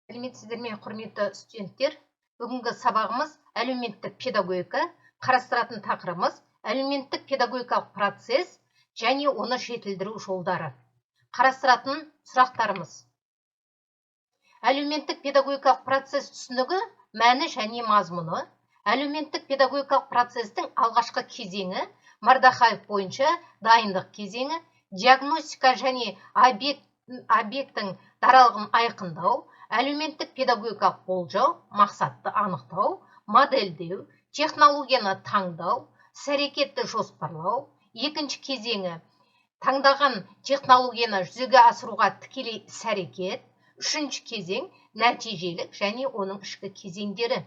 Сәлеметсіздер ме, құрметті студенттер? Бүгінгі сабағымыз әлеуметтік педагогика, қарастыратын тақырыбымыз әлеуметтік педагогикалық процесс және оны жетілдіру жолдары. Қарастыратын сұрақтарымыз: әлеуметтік педагогикалық процесс түсінігі, мәні және мазмұны, әлеуметтік педагогикалық процестің алғашқы кезеңі, Мардахаев бойынша дайындық кезеңі, диагностика және объекттің даралығын айқындау, әлеуметтік педагогикалық болжау, мақсатты анықтау, модельдеу, технологияны таңдау, іс-әрекетті жоспарлау. Екінші кезеңі таңдаған технологияны жүзеге асыруға тікелей іс-әрекет. Үшінші кезең нәтижелік және оның ішкі кезеңдері.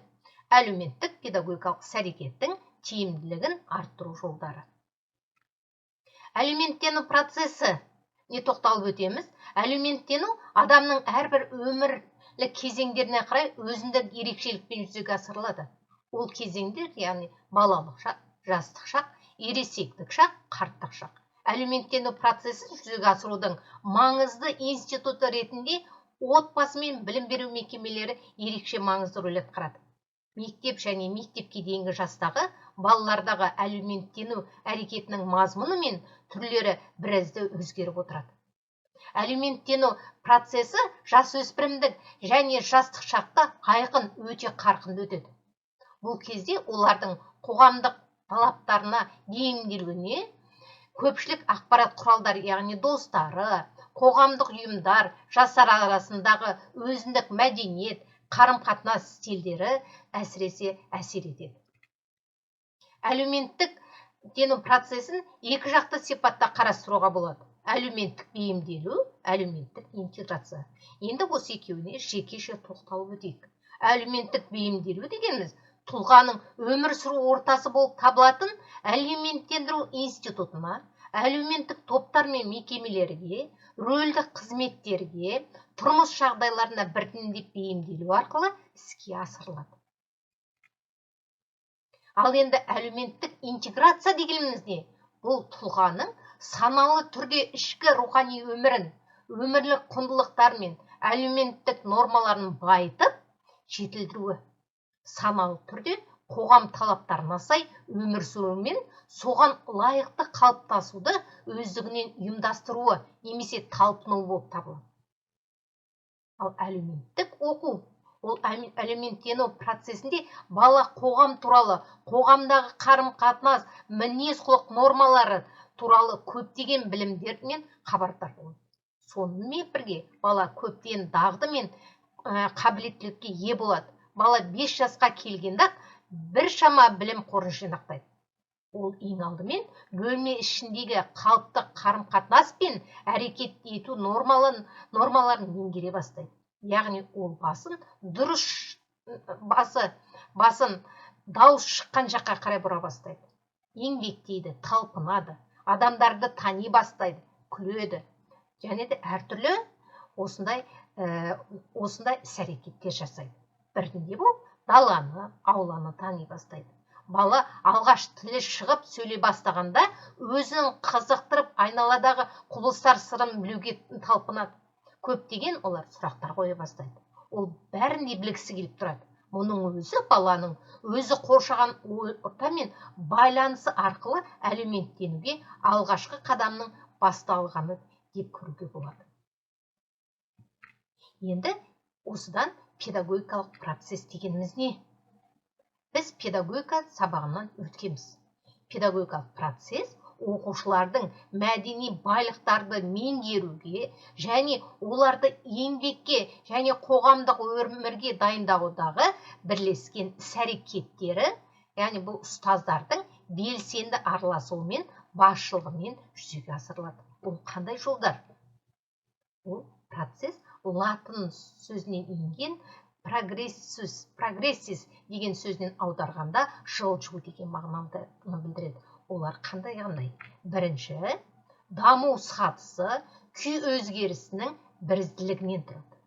Әлеуметтік педагогикалық іс-әрекеттің тиімділігін арттыру жолдары. Әлеуметтену процесі не тоқталып өтеміз. Әлеуметтену адамның әрбір өмірлік кезеңдеріне қарай өзіндік ерекшелікпен жүзеге асырылады. Ол кезеңдер, яғни балалық шақ, жастық шақ, ересектік шақ, қарттық шақ. Әлеуметтену процесін жүзеге асырудың маңызды институты ретінде отбасы мен білім беру мекемелері ерекше маңызды рөл атқарады. Мектеп және мектепке дейінгі жастағы балалардағы әлеуметтену әрекетінің мазмұны мен түрлері біразда өзгеріп отырады. Әлеуметтену процесі жасөспірімдік және жастық шақта айқын өте қарқынды өтеді. Бұл кезде олардың қоғамдық талаптарына бейімделуіне көпшілік ақпарат құралдары, яғни достары, қоғамдық ұйымдар, жастар арасындағы өзіндік мәдениет, қарым-қатынас стильдері әсіресе әсер етеді. Әлеуметтену процесін екі жақты сипатта қарастыруға болады: әлеуметтік бейімделу, әлеуметтік интеграция. Енді осы екеуіне жеке-жеке тоқталып өтейік. Әлеуметтік бейімделу дегеніміз тұлғаның өмір сүру ортасы болып табылатын әлеуметтендіру институтына, әлеуметтік топтар мен мекемелерге, рөлдік қызметтерге, тұрмыс жағдайларына біртіндеп бейімделу арқылы іске асырылады. Ал енді әлеуметтік интеграция дегеніміз не? Бұл тұлғаның саналы түрде ішкі рухани өмірін, өмірлік құндылықтар мен әлеуметтік нормаларын байытып жетілдіруі. Саналы түрде қоғам талаптарына сай өмір сүрумен соған лайықты қалыптасуды өздігінен ұйымдастыруы немесе талпынуы болып табылады. Ал әлеуметтік оқу, ол әлеуметтену процесінде бала қоғам туралы, қоғамдағы қарым-қатынас, мінез-құлық нормалары туралы көптеген білімдермен хабардар болады. Сонымен бірге бала көптеген дағды мен қабілеттілікке ие болады. Бала 5 жасқа келгенде біршама білім қорын жинақтайды. Ол ең алдымен бөлме ішіндегі қалыпты қарым-қатынас пен әрекет ету нормаларын меңгере бастайды. Яғни ол басын дауыс шыққан жаққа қарай бұра бастайды. Еңбектейді, талпынады, адамдарды тани бастайды, күледі. Және де әртүрлі осындай іс-әрекеттер жасайды. Бірінде бұл даланы, ауланы тани бастайды. Бала алғаш тілі шығып сөйлей бастағанда өзін қызықтырып айналадағы құбылыстар сырын білуге талпынады. Көптеген олар сұрақтар қоя бастайды. Ол бәрін де білгісі келіп тұрады. Мұның өзі баланың өзі қоршаған ортамен байланысы арқылы әлеуметтенуге алғашқы қадамның басталғаны деп көруге болады. Енді осыдан педагогикалық процесс дегеніміз не? Біз педагогика сабағынан өткенбіз. Педагогикалық процесс оқушылардың мәдени байлықтарды меңгеруге және оларды еңбекке және қоғамдық өмірге дайындаудағы бірлескен іс-әрекеттері, яғни бұл ұстаздардың белсенді араласуымен, басшылығымен жүзеге асырылады. Бұл қандай жолдар? Бұл процесс латын сөзінен енген прогрессис деген сөзінен аударғанда жылжу деген мағынаны білдіреді. Олар қандай? Бірінші, даму сатысы күй өзгерісінің бірізділігінен тұрады.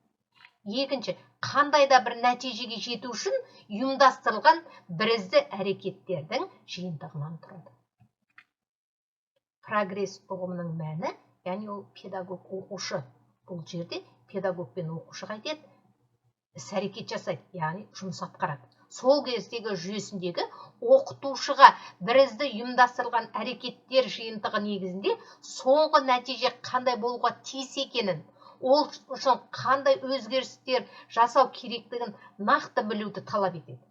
Екінші, қандай да бір нәтижеге жету үшін ұйымдастырылған бірізді әрекеттердің жиынтығынан тұрады. Прогресс ұғымының мәні, яғни ол педагог, оқушы. Бұл жерде педагог пен оқушы қайтеді. іс-әрекет жасайды, яғни жұмыс атқарады. Сол кездегі жүйесіндегі оқытушыға бірізді ұйымдастырылған әрекеттер жиынтығы негізінде соңғы нәтиже қандай болуға тиіс екенін, ол үшін қандай өзгерістер жасау керектігін нақты білуді талап етеді.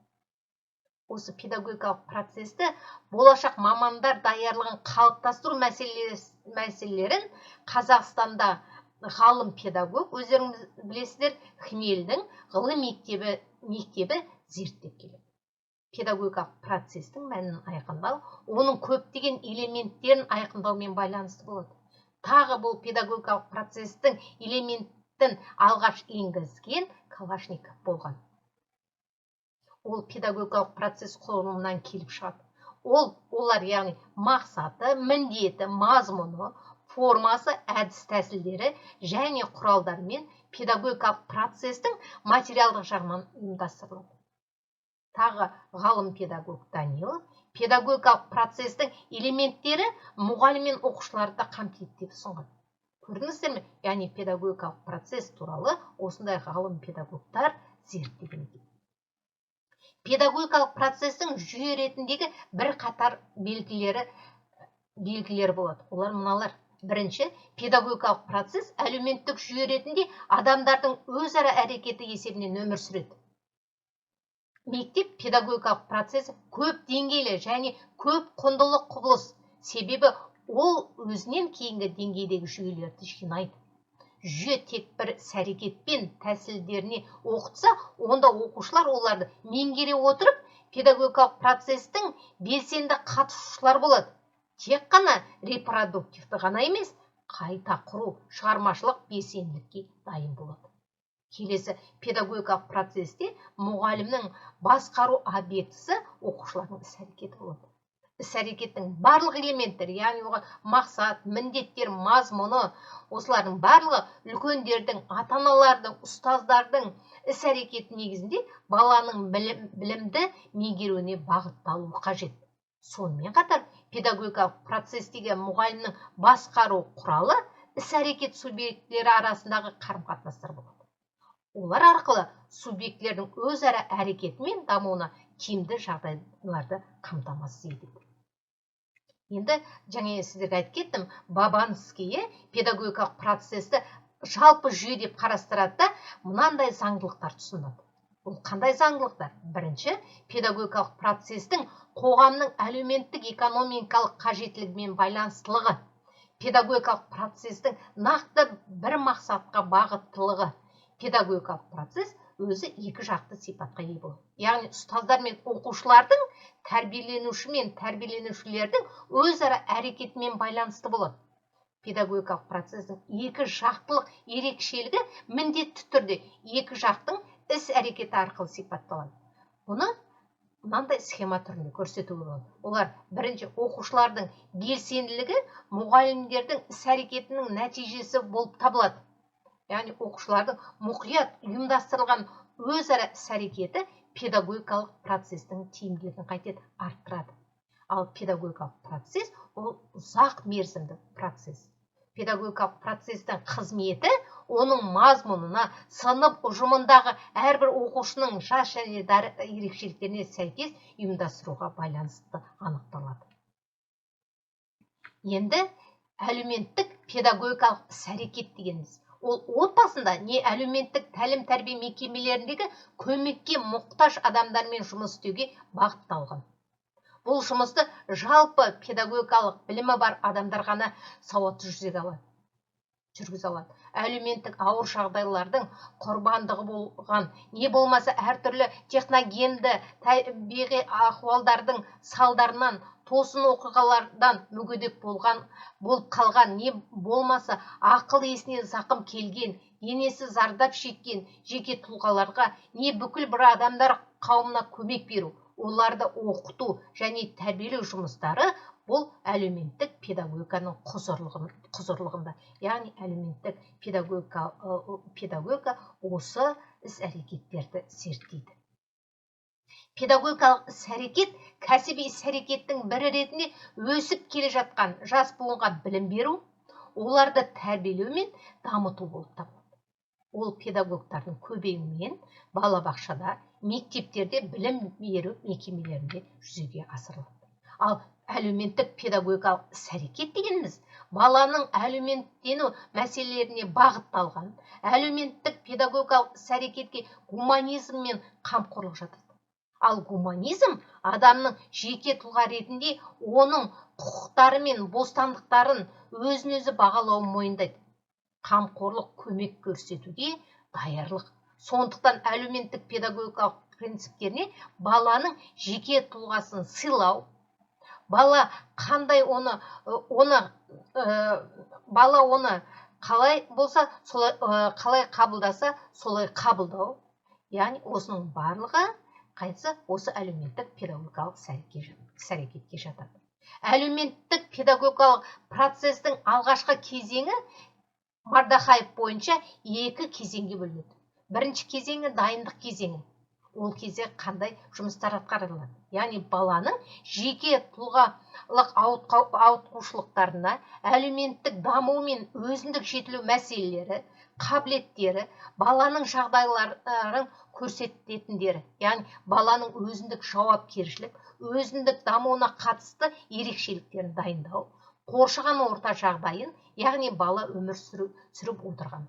Осы педагогикалық процесті болашақ мамандар даярлығын қалыптастыру мәселелерін Қазақстанда ғалым педагог, өздеріңіз білесіздер, Хмелдің ғылым мектебі зерттеп келеді. Педагогикалық процестің мәнін айқындау, оның көптеген элементтерін айқындаумен байланысты болады. Тағы бұл педагогикалық процестің элементін алғаш енгізген Калашников болған. Ол педагогикалық процесс құрылымынан келіп шығады. Олар яғни мақсаты, міндеті, мазмұны, формасы, әдіс тәсілдері және құралдармен педагогикалық процестің материалдық жағынан ұйымдастырылады. Тағы ғалым педагог Данилов педагогикалық процестің элементтері мұғалім мен оқушыларды қамтиды деп ұсынған. Көрдіңіздер ме? Яғни педагогикалық процесс туралы осындай ғалым педагогтар зерттеген екен. Педагогикалық процестің жүйе ретіндегі бір қатар белгілері болады. Олар мыналар. Бірінші, педагогикалық процесс әлеуметтік жүйе ретінде адамдардың өзара әрекеті есебінен өмір сүреді. Мектеп педагогикалық процесі көп деңгейлі және көп құндылық құбылыс, себебі ол өзінен кейінгі деңгейдегі жүйелерді жинайды. Жүйе тек бір іс-әрекетпен тәсілдеріне оқытса, онда оқушылар оларды меңгере отырып, педагогикалық процестің белсенді қатысушылар болады. Тек қана репродуктивті ғана емес, қайта құру, шығармашылық белсенділікке дайын болады. Келесі, педагогикалық процесте мұғалімнің басқару объектісі оқушылардың іс-әрекеті болады. Іс-әрекеттің барлық элементтері, яғни оған мақсат, міндеттер, мазмұны, осылардың барлығы үлкендердің, ата-аналардың, ұстаздардың іс-әрекеті негізінде баланың білімді меңгеруіне бағытталуы қажет. Сонымен қатар, педагогикалық процестегі мұғалімнің басқару құралы іс-әрекет субъектілері арасындағы қарым-қатынастар болады. Олар арқылы субъектілердің өзара әрекеті мен дамуына тиімді жағдайларды қамтамасыз етеді. Енді жаңа сіздерге айтып кеттім, Бабанский педагогикалық процесті жалпы жүйе деп қарастырады да, мынандай заңдылықтар тұсынады. Бұл қандай заңдылықтар? Бірінші, педагогикалық процестің қоғамның әлеуметтік экономикалық қажеттілігімен байланыстылығы, педагогикалық процестің нақты бір мақсатқа бағыттылығы. Педагогикалық процесс өзі екі жақты сипатқа ие болады. Яғни ұстаздар мен оқушылардың, тәрбиеленуші мен тәрбиеленушілердің өзара әрекетімен байланысты болады. Педагогикалық процестің екі жақтылық ерекшелігі міндетті түрде екі жақтың іс-әрекеті арқылы сипатталады. Бұны мынандай схема түрінде көрсетуге болады. Олар бірінші, оқушылардың белсенділігі мұғалімдердің іс-әрекетінің нәтижесі болып табылады. Яғни оқушылардың мұқият ұйымдастырылған өзара іс-әрекеті педагогикалық процестің тиімділігін қайтеді, арттырады. Ал педагогикалық процесс ол ұзақ мерзімді процесс. Педагогикалық процестің қызметі оның мазмұнына, сынып ұжымындағы әрбір оқушының жас және ерекшеліктеріне сәйкес ұйымдастыруға байланысты анықталады. Енді әлеуметтік педагогикалық іс-әрекет дегеніміз. Ол отбасында не әлеуметтік тәлім-тәрбие мекемелеріндегі көмекке мұқтаж адамдармен жұмыс істеуге бағытталған. Бұл жұмысты жалпы педагогикалық білімі бар адамдар ғана сауатты жүргізе алады. Әлеуметтік ауыр жағдайлардың құрбандығы болған, не болмаса әртүрлі техногенді табиғи ахуалдардың салдарынан, тосын оқиғалардан мүгедек болып қалған, не болмаса ақыл есіне зақым келген, денесі зардап шеккен жеке тұлғаларға, не бүкіл бір адамдар қауымына көмек беру, оларды оқыту және тәрбиелеу жұмыстары бұл әлеуметтік педагогиканың құзырлығында. Яғни әлеуметтік педагогика осы іс-әрекеттерді зерттейді. Педагогикалық іс-әрекет кәсіби іс-әрекеттің бірі ретінде өсіп келе жатқан жас буынға білім беру, оларды тәрбиелеу мен дамыту болып табылады. ол педагогтардың көмегімен балабақшада, мектептерде, білім беру мекемелерінде жүзеге асырылады. Ал әлеуметтік педагогикалық іс-әрекет дегеніміз баланың әлеуметтену мәселелеріне бағытталған, әлеуметтік педагогикалық іс-әрекетке гуманизм мен қамқорлық жатады. Ал гуманизм адамның жеке тұлға ретінде оның құқықтары мен бостандықтарын өзін-өзі бағалауын мойындайды. Қамқорлық, көмек көрсетуге даярлық. Сондықтан әлеуметтік педагогикалық принциптеріне баланың жеке тұлғасын сыйлау, бала қандай бала оны қалай болса, қалай қабылдаса, солай қабылдау. Яғни осының барлығы қайсы осы әлеуметтік педагогикалық іс-әрекетке жатады. Әлеуметтік педагогикалық процестің алғашқы кезеңі Мардахаев бойынша 2 кезеңге бөлінеді. Бірінші кезеңі дайындық кезеңі. Ол кезде қандай жұмыстар атқарылады? Яғни баланың жеке тұлғалық ауытқушылықтарына, әлеуметтік даму мен өзіндік жетілу мәселелері, қабілеттері, баланың жағдайларын көрсететіндері, яғни баланың өзіндік жауапкершілік, өзіндік дамуына қатысты ерекшеліктерін дайындау, қоршаған орта жағдайын, яғни бала өмір сүріп отырған.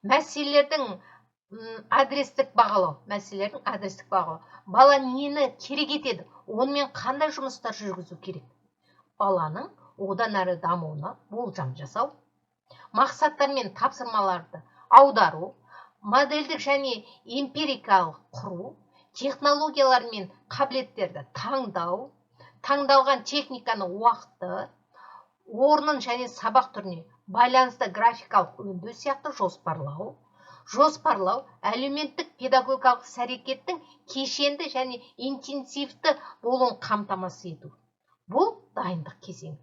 Мәселелердің адрестік бағалау. Бала нені керек етеді? Онымен қандай жұмыстар жүргізу керек? Баланың одан әрі дамуына болжам жасау, мақсаттар мен тапсырмаларды аудару, модельдік және эмпирикалық құру, технологиялар мен қабілеттерді таңдау, таңдалған техниканы уақыты, орнын және сабақ түріне байланысты графикалық өңдеу сияқты жоспарлау, әлеуметтік педагогикалық іс-әрекеттің кешенді және интенсивті болуын қамтамасыз ету. Бұл дайындық кезеңі.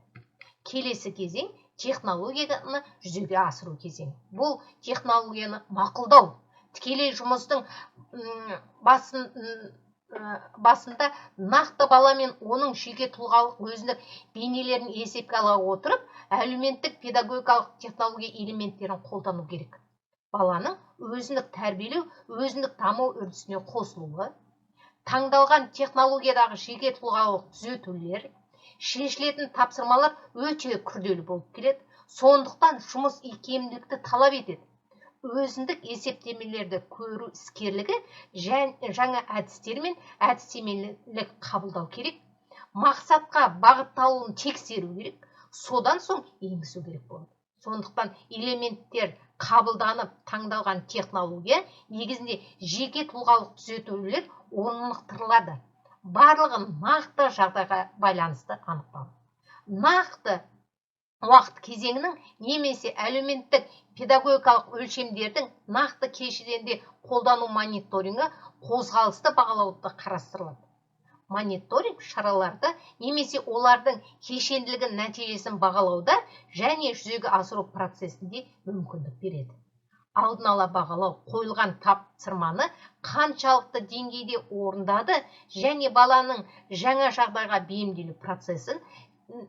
Келесі кезең технологияны жүзеге асыру кезеңі. Бұл технологияны мақұлдау. Тікелей жұмыстың басында нақты бала мен оның жеке тұлғалық өзіндік бейнелерін есепке ала отырып, әлеуметтік педагогикалық технология элементтерін қолдану керек. Баланың өзіндік тәрбиелеу, өзіндік даму үрдісіне қосылуы, таңдалған технологиядағы жеке тұлғалық түзетулер, шешілетін тапсырмалар өте күрделі болып келеді. Сондықтан жұмыс икемділікті талап етеді. Өзіндік есептемелерді көру іскерлігі, жаңа әдістер мен әдістемелік қабылдау керек. Мақсатқа бағытталуын тексеру керек. Содан соң енгізу керек болады. Сондықтан элементтер қабылданып таңдалған технология негізінде жеке тұлғалық түзетулер орнықтырылады. Барлығын нақты жағдайға байланысты анықталады. Нақты уақыт кезеңінің немесе әлеуметтік педагогикалық өлшемдердің нақты кешенде қолдану мониторингі қозғалысты бағалауды қарастырылады. Мониторинг шараларды немесе олардың кешенділігін нәтижесін бағалауда және жүзеге асыру процесінде мүмкіндік береді. Алдын ала бағалау қойылған тапсырманы қаншалықты деңгейде орындады және баланың жаңа жағдайға бейімделу процесін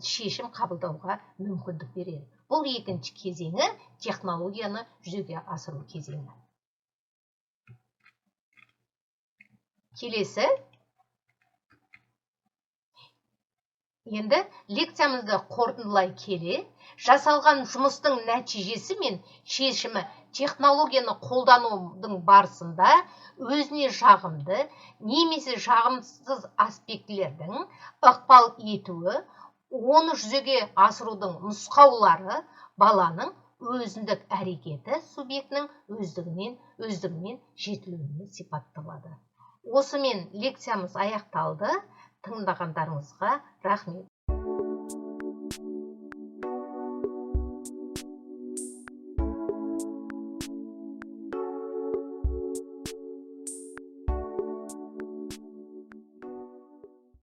шешім қабылдауға мүмкіндік береді. Бұл екінші кезеңі технологияны жүзеге асыру кезеңі. Келесі. Енді лекциямызды қорытындылай келе, жасалған жұмыстың нәтижесі мен шешімі технологияны қолданудың барысында өзіне жағымды немесе жағымсыз аспектілердің ықпал етуі, оны жүзеге асырудың нұсқаулары баланың өзіндік әрекеті субъектінің өздігімен жетілуіне сипатталады. Осымен лекциямыз аяқталды. Тыңдағандарыңызға рахмет.